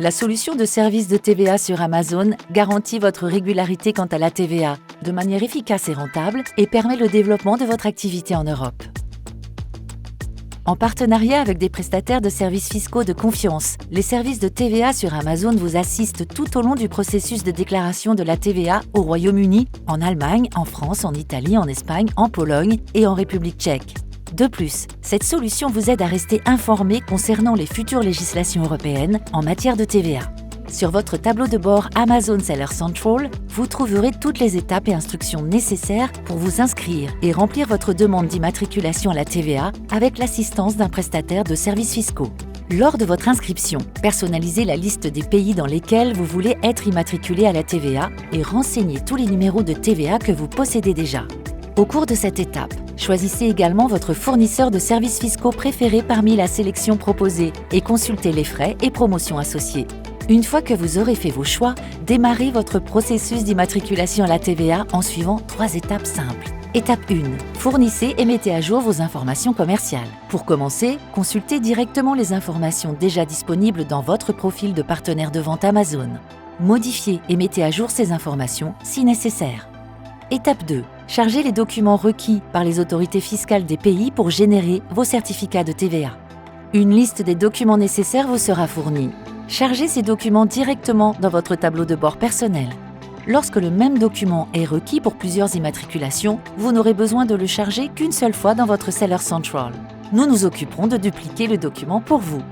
La solution de service de TVA sur Amazon garantit votre régularité quant à la TVA de manière efficace et rentable et permet le développement de votre activité en Europe. En partenariat avec des prestataires de services fiscaux de confiance, les services de TVA sur Amazon vous assistent tout au long du processus de déclaration de la TVA au Royaume-Uni, en Allemagne, en France, en Italie, en Espagne, en Pologne et en République tchèque. De plus, cette solution vous aide à rester informé concernant les futures législations européennes en matière de TVA. Sur votre tableau de bord Amazon Seller Central, vous trouverez toutes les étapes et instructions nécessaires pour vous inscrire et remplir votre demande d'immatriculation à la TVA avec l'assistance d'un prestataire de services fiscaux. Lors de votre inscription, personnalisez la liste des pays dans lesquels vous voulez être immatriculé à la TVA et renseignez tous les numéros de TVA que vous possédez déjà. Au cours de cette étape, choisissez également votre fournisseur de services fiscaux préféré parmi la sélection proposée et consultez les frais et promotions associés. Une fois que vous aurez fait vos choix, démarrez votre processus d'immatriculation à la TVA en suivant 3 étapes simples. Étape 1. Fournissez et mettez à jour vos informations commerciales. Pour commencer, consultez directement les informations déjà disponibles dans votre profil de partenaire de vente Amazon. Modifiez et mettez à jour ces informations si nécessaire. Étape 2. Chargez les documents requis par les autorités fiscales des pays pour générer vos certificats de TVA. Une liste des documents nécessaires vous sera fournie. Chargez ces documents directement dans votre tableau de bord personnel. Lorsque le même document est requis pour plusieurs immatriculations, vous n'aurez besoin de le charger qu'une seule fois dans votre Seller Central. Nous nous occuperons de dupliquer le document pour vous.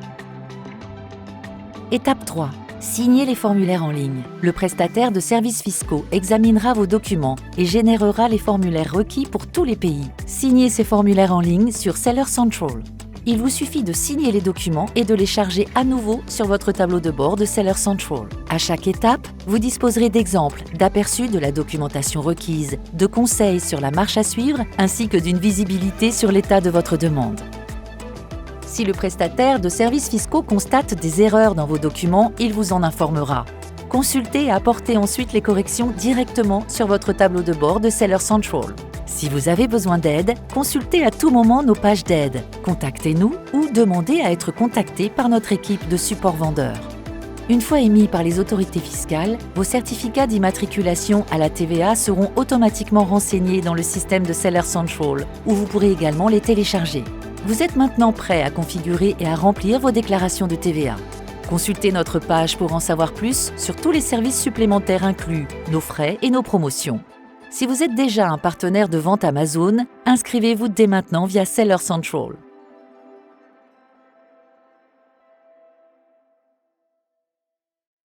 Étape 3. Signez les formulaires en ligne. Le prestataire de services fiscaux examinera vos documents et générera les formulaires requis pour tous les pays. Signez ces formulaires en ligne sur Seller Central. Il vous suffit de signer les documents et de les charger à nouveau sur votre tableau de bord de Seller Central. À chaque étape, vous disposerez d'exemples, d'aperçus de la documentation requise, de conseils sur la marche à suivre ainsi que d'une visibilité sur l'état de votre demande. Si le prestataire de services fiscaux constate des erreurs dans vos documents, il vous en informera. Consultez et apportez ensuite les corrections directement sur votre tableau de bord de Seller Central. Si vous avez besoin d'aide, consultez à tout moment nos pages d'aide. Contactez-nous ou demandez à être contacté par notre équipe de support vendeur. Une fois émis par les autorités fiscales, vos certificats d'immatriculation à la TVA seront automatiquement renseignés dans le système de Seller Central, où vous pourrez également les télécharger. Vous êtes maintenant prêt à configurer et à remplir vos déclarations de TVA. Consultez notre page pour en savoir plus sur tous les services supplémentaires inclus, nos frais et nos promotions. Si vous êtes déjà un partenaire de vente Amazon, inscrivez-vous dès maintenant via Seller Central.